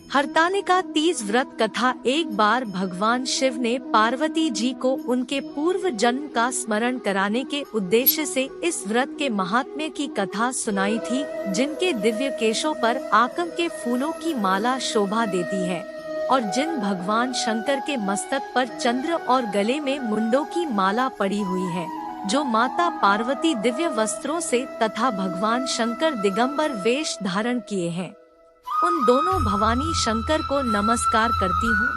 हरतालिका तीज व्रत कथा। एक बार भगवान शिव ने पार्वती जी को उनके पूर्व जन्म का स्मरण कराने के उद्देश्य से इस व्रत के महात्म्य की कथा सुनाई थी, जिनके दिव्य केशों पर आकम के फूलों की माला शोभा देती है और जिन भगवान शंकर के मस्तक पर चंद्र और गले में मुंडों की माला पड़ी हुई है, जो माता पार्वती दिव्य वस्त्रों से तथा भगवान शंकर दिगंबर वेश धारण किए हैं। उन दोनों भवानी शंकर को नमस्कार करती हूँ।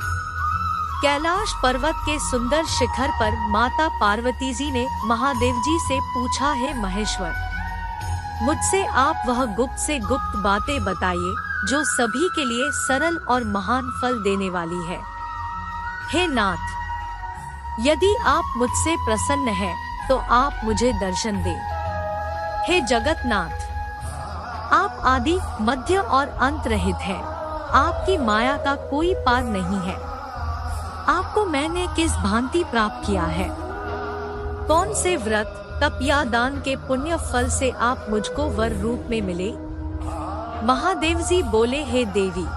कैलाश पर्वत के सुंदर शिखर पर माता पार्वती जी ने महादेव जी से पूछा, है महेश्वर, मुझसे आप वह गुप्त से गुप्त बातें बताइए जो सभी के लिए सरल और महान फल देने वाली है। हे नाथ, यदि आप मुझसे प्रसन्न हैं, तो आप मुझे दर्शन दें। हे जगतनाथ, आप आदि मध्य और अंत रहित हैं। आपकी माया का कोई पार नहीं है। आपको मैंने किस भांति प्राप्त किया है? कौन से व्रत, तप या दान के पुण्य फल से आप मुझको वर रूप में मिले? महादेव जी बोले, हे देवी,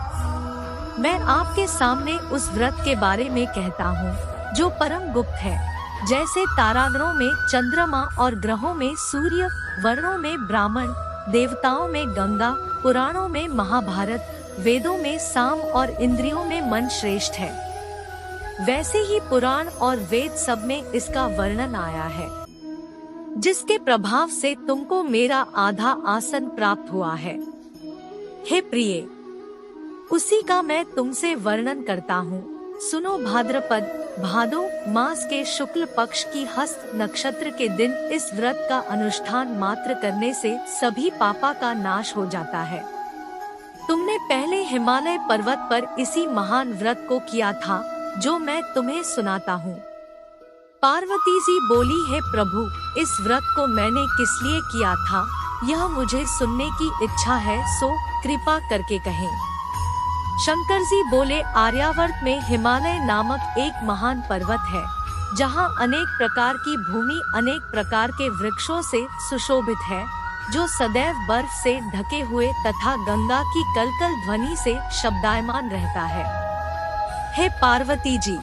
मैं आपके सामने उस व्रत के बारे में कहता हूँ जो परम गुप्त है। जैसे तारागणों में चंद्रमा और ग्रहों में सूर्य, वर्णों में ब्राह्मण, देवताओं में गंगा, पुराणों में महाभारत, वेदों में साम और इंद्रियों में मन श्रेष्ठ है, वैसे ही पुराण और वेद सब में इसका वर्णन आया है, जिसके प्रभाव से तुमको मेरा आधा आसन प्राप्त हुआ है। हे प्रिय, उसी का मैं तुमसे वर्णन करता हूँ। सुनो, भाद्रपद भादो मास के शुक्ल पक्ष की हस्त नक्षत्र के दिन इस व्रत का अनुष्ठान मात्र करने से सभी पापा का नाश हो जाता है। तुमने पहले हिमालय पर्वत पर इसी महान व्रत को किया था, जो मैं तुम्हें सुनाता हूँ। पार्वती जी बोली, है प्रभु, इस व्रत को मैंने किस लिए किया था, यह मुझे सुनने की इच्छा है, सो कृपा करके कहें। शंकर जी बोले, आर्यावर्त में हिमालय नामक एक महान पर्वत है, जहाँ अनेक प्रकार की भूमि अनेक प्रकार के वृक्षों से सुशोभित है, जो सदैव बर्फ से ढके हुए तथा गंगा की कलकल ध्वनि से शब्दायमान रहता है। हे पार्वती जी,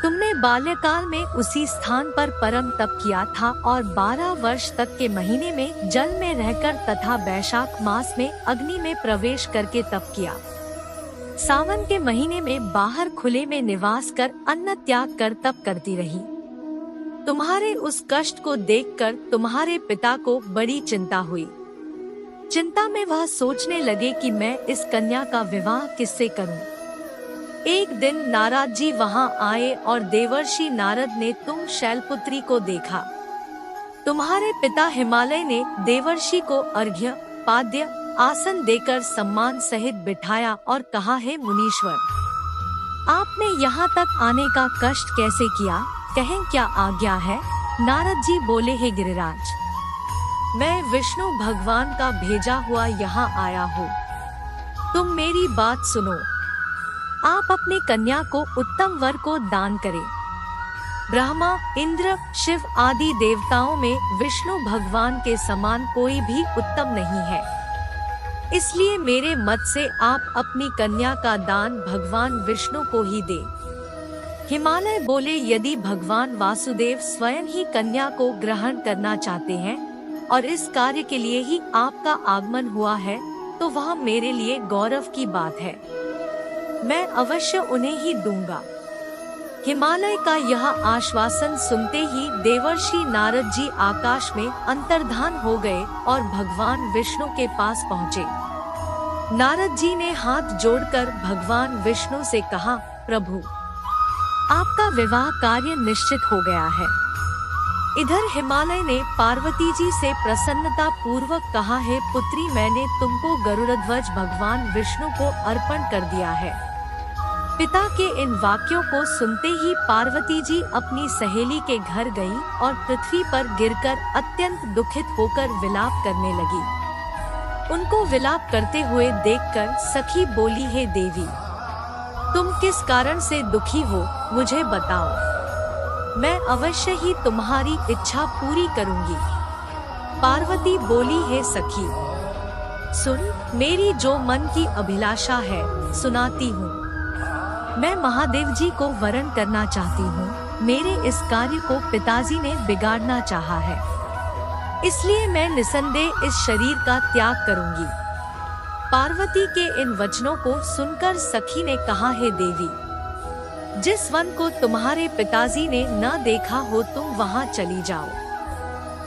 तुमने बाल्यकाल में उसी स्थान पर परम तप किया था और 12 वर्ष तक के महीने में जल में रहकर तथा बैशाख मास में अग्नि में प्रवेश करके तप किया। सावन के महीने में बाहर खुले में निवास कर अन्न त्याग कर तप करती रही। तुम्हारे उस कष्ट को देखकर तुम्हारे पिता को बड़ी चिंता हुई। चिंता में वह सोचने लगे कि मैं इस कन्या का विवाह किससे करूं। एक दिन नारद जी वहां आए और देवर्षि नारद ने तुम शैलपुत्री को देखा। तुम्हारे पिता हिमालय ने देवर्षि को अर्घ्य, पाद्य, आसन देकर सम्मान सहित बिठाया और कहा, है मुनीश्वर, आपने यहाँ तक आने का कष्ट कैसे किया, कहें क्या आज्ञा है? नारद जी बोले, हे गिरिराज, मैं विष्णु भगवान का भेजा हुआ यहाँ आया हूँ। तुम मेरी बात सुनो। आप अपनी कन्या को उत्तम वर को दान करें। ब्रह्मा, इंद्र, शिव आदि देवताओं में विष्णु भगवान के समान कोई भी उत्तम नहीं है। इसलिए मेरे मत से आप अपनी कन्या का दान भगवान विष्णु को ही दे। हिमालय बोले, यदि भगवान वासुदेव स्वयं ही कन्या को ग्रहण करना चाहते हैं और इस कार्य के लिए ही आपका आगमन हुआ है, तो वह मेरे लिए गौरव की बात है। मैं अवश्य उन्हें ही दूंगा। हिमालय का यह आश्वासन सुनते ही देवर्षि नारद जी आकाश में अंतर्धान हो गए और भगवान विष्णु के पास पहुँचे। नारद जी ने हाथ जोड़कर भगवान विष्णु से कहा, प्रभु, आपका विवाह कार्य निश्चित हो गया है। इधर हिमालय ने पार्वती जी से प्रसन्नता पूर्वक कहा, है पुत्री, मैंने तुमको गरुड़ध्वज भगवान विष्णु को अर्पण कर दिया है। पिता के इन वाक्यों को सुनते ही पार्वती जी अपनी सहेली के घर गई और पृथ्वी पर गिरकर अत्यंत दुखित होकर विलाप करने लगी। उनको विलाप करते हुए देखकर सखी बोली, हे देवी, तुम किस कारण से दुखी हो, मुझे बताओ। मैं अवश्य ही तुम्हारी इच्छा पूरी करूंगी। पार्वती बोली, हे सखी, सुन, मेरी जो मन की अभिलाषा है सुनाती हूँ। मैं महादेव जी को वरण करना चाहती हूँ। मेरे इस कार्य को पिताजी ने बिगाड़ना चाहा है, इसलिए मैं निसंदेह इस शरीर का त्याग करूंगी। पार्वती के इन वचनों को सुनकर सखी ने कहा, हे देवी, जिस वन को तुम्हारे पिताजी ने न देखा हो तुम वहां चली जाओ।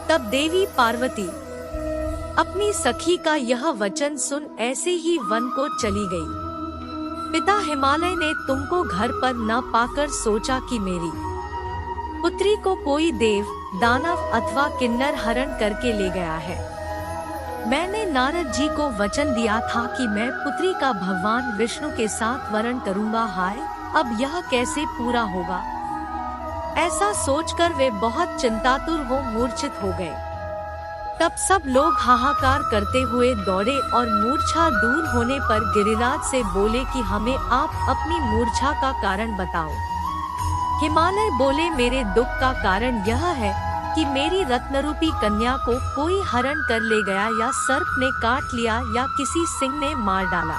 तब देवी पार्वती अपनी सखी का यह वचन सुन ऐसे ही वन को चली गई। पिता हिमालय ने तुमको घर पर न पाकर सोचा कि मेरी पुत्री को कोई देव, दानव अथवा किन्नर हरण करके ले गया है। मैंने नारद जी को वचन दिया था कि मैं पुत्री का भगवान विष्णु के साथ वरण करूंगा। हाय, अब यह कैसे पूरा होगा? ऐसा सोचकर वे बहुत चिंतातुर हो मूर्छित हो गए। तब सब लोग हाहाकार करते हुए दौड़े और मूर्छा दूर होने पर गिरिराज से बोले कि हमें आप अपनी मूर्छा का कारण बताओ। हिमालय बोले, मेरे दुख का कारण यह है कि मेरी रत्नरूपी कन्या को कोई हरण कर ले गया, या सर्प ने काट लिया, या किसी सिंह ने मार डाला।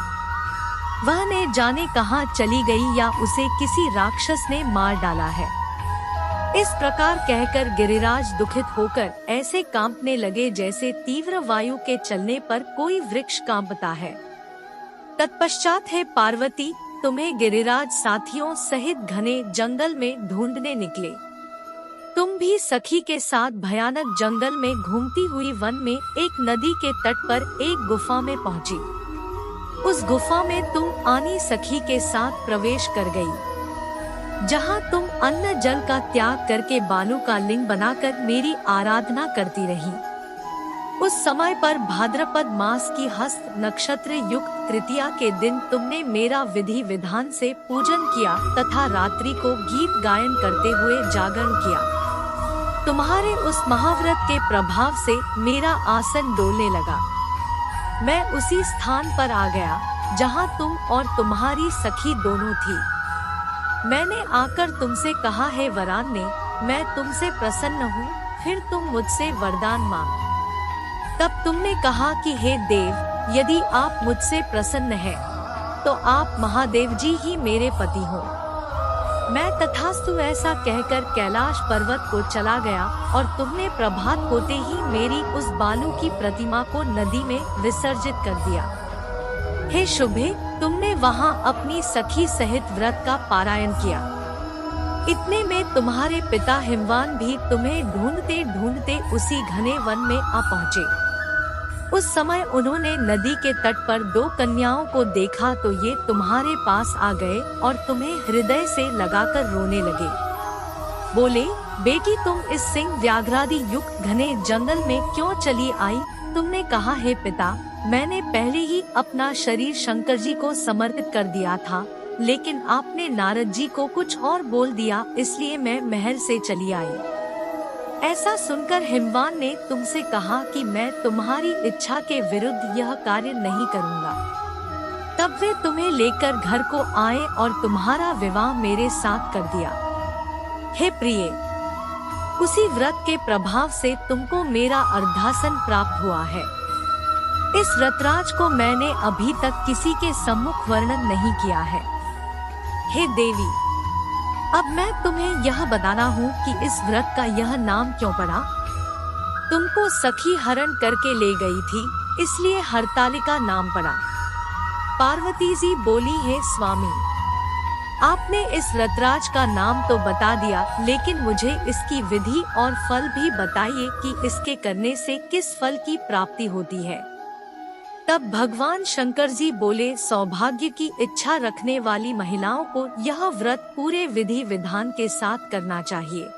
वह ने जाने कहाँ चली गई, या उसे किसी राक्षस ने मार डाला है। इस प्रकार कहकर गिरिराज दुखित होकर ऐसे कांपने लगे जैसे तीव्र वायु के चलने पर कोई वृक्ष कांपता है। तत्पश्चात हे पार्वती, तुम्हें गिरिराज साथियों सहित घने जंगल में ढूंढने निकले। तुम भी सखी के साथ भयानक जंगल में घूमती हुई वन में एक नदी के तट पर एक गुफा में पहुंची। उस गुफा में तुम आनी सखी के साथ प्रवेश कर गई, जहाँ तुम अन्न जल का त्याग करके बालू का लिंग बनाकर मेरी आराधना करती रही। उस समय पर भाद्रपद मास की हस्त नक्षत्र युक्त तृतीया के दिन तुमने मेरा विधि विधान से पूजन किया तथा रात्रि को गीत गायन करते हुए जागरण किया। तुम्हारे उस महाव्रत के प्रभाव से मेरा आसन डोलने लगा। मैं उसी स्थान पर आ गया जहाँ तुम और तुम्हारी सखी दोनों थी। मैंने आकर तुमसे कहा, हे वरान्ने, मैं तुमसे प्रसन्न हूँ, फिर तुम मुझसे वरदान मांग। तब तुमने कहा कि हे देव, यदि आप मुझसे प्रसन्न हैं, तो आप महादेव जी ही मेरे पति हो। मैं तथास्तु ऐसा कहकर कैलाश पर्वत को चला गया और तुमने प्रभात होते ही मेरी उस बालू की प्रतिमा को नदी में विसर्जित कर दिया। हे शुभे, तुमने वहां अपनी सखी सहित व्रत का पारायण किया। इतने में तुम्हारे पिता हिमवान भी तुम्हें ढूंढते ढूंढते उसी घने वन में आ पहुँचे। उस समय उन्होंने नदी के तट पर 2 कन्याओं को देखा तो ये तुम्हारे पास आ गए और तुम्हें हृदय से लगाकर रोने लगे। बोले, बेटी, तुम इस सिंह व्याघ्रादि युक्त घने जंगल में क्यों चली आई? तुमने कहा, हे पिता, मैंने पहले ही अपना शरीर शंकर जी को समर्पित कर दिया था, लेकिन आपने नारद जी को कुछ और बोल दिया, इसलिए मैं महल से चली आई। ऐसा सुनकर हिमवान ने तुमसे कहा कि मैं तुम्हारी इच्छा के विरुद्ध यह कार्य नहीं करूँगा। तब वे तुम्हें लेकर घर को आए और तुम्हारा विवाह मेरे साथ कर दिया। हे प्रिय, उसी व्रत के प्रभाव से तुमको मेरा अर्धासन प्राप्त हुआ है। इस व्रतराज को मैंने अभी तक किसी के सम्मुख वर्णन नहीं किया है। हे देवी, अब मैं तुम्हें यह बताना हूँ कि इस व्रत का यह नाम क्यों पड़ा। तुमको सखी हरण करके ले गई थी, इसलिए हरतालिका नाम पड़ा। पार्वती जी बोली, हे स्वामी, आपने इस व्रतराज का नाम तो बता दिया, लेकिन मुझे इसकी विधि और फल भी बताइए कि इसके करने से किस फल की प्राप्ति होती है। तब भगवान शंकर जी बोले, सौभाग्य की इच्छा रखने वाली महिलाओं को यह व्रत पूरे विधि विधान के साथ करना चाहिए।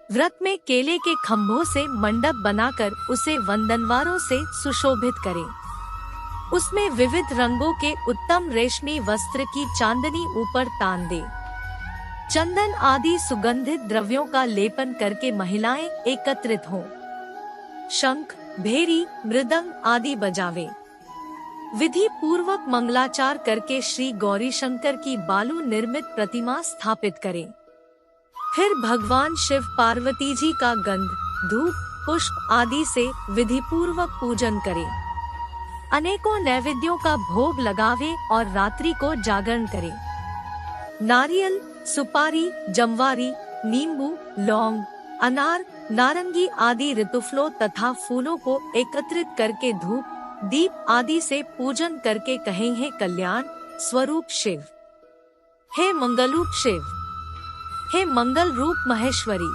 व्रत में केले के खम्भों से मंडप बनाकर उसे वंदनवारों से सुशोभित करें। उसमें विविध रंगों के उत्तम रेशमी वस्त्र की चांदनी ऊपर तान दे। चंदन आदि सुगंधित द्रव्यों का लेपन करके महिलाएं एकत्रित हों। शंख, भेरी, मृदंग आदि बजावे। विधि पूर्वक मंगलाचार करके श्री गौरी शंकर की बालू निर्मित प्रतिमा स्थापित करें। फिर भगवान शिव पार्वती जी का गंध, धूप, पुष्प आदि से विधि पूर्वक पूजन करें। अनेकों नैवेद्यों का भोग लगावे और रात्रि को जागरण करे। नारियल, सुपारी, जमवारी, नींबू, लौंग, अनार, नारंगी आदि ऋतुफलों तथा फूलों को एकत्रित करके धूप, दीप आदि से पूजन करके कहें, हे कल्याण स्वरूप शिव, हे मंगलरूप शिव, हे मंगल रूप महेश्वरी,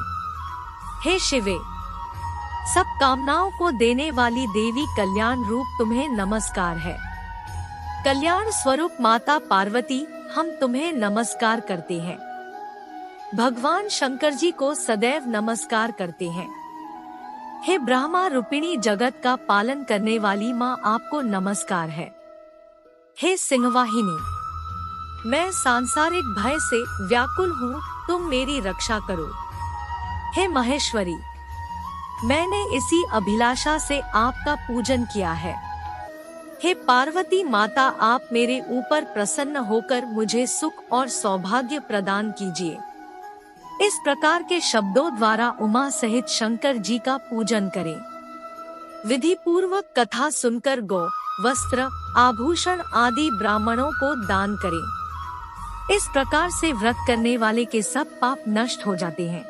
हे शिवे, सब कामनाओं को देने वाली देवी कल्याण रूप तुम्हें नमस्कार है। कल्याण स्वरूप माता पार्वती, हम तुम्हें नमस्कार करते हैं। भगवान शंकर जी को सदैव नमस्कार करते हैं। हे ब्रह्मा रूपिणी जगत का पालन करने वाली माँ, आपको नमस्कार है। हे सिंहवाहिनी, मैं सांसारिक भय से व्याकुल हूँ, तुम मेरी रक्षा करो। हे महेश्वरी, मैंने इसी अभिलाषा से आपका पूजन किया है। हे पार्वती माता, आप मेरे ऊपर प्रसन्न होकर मुझे सुख और सौभाग्य प्रदान कीजिए। इस प्रकार के शब्दों द्वारा उमा सहित शंकर जी का पूजन करें। विधि पूर्वक कथा सुनकर गौ, वस्त्र, आभूषण आदि ब्राह्मणों को दान करें। इस प्रकार से व्रत करने वाले के सब पाप नष्ट हो जाते हैं।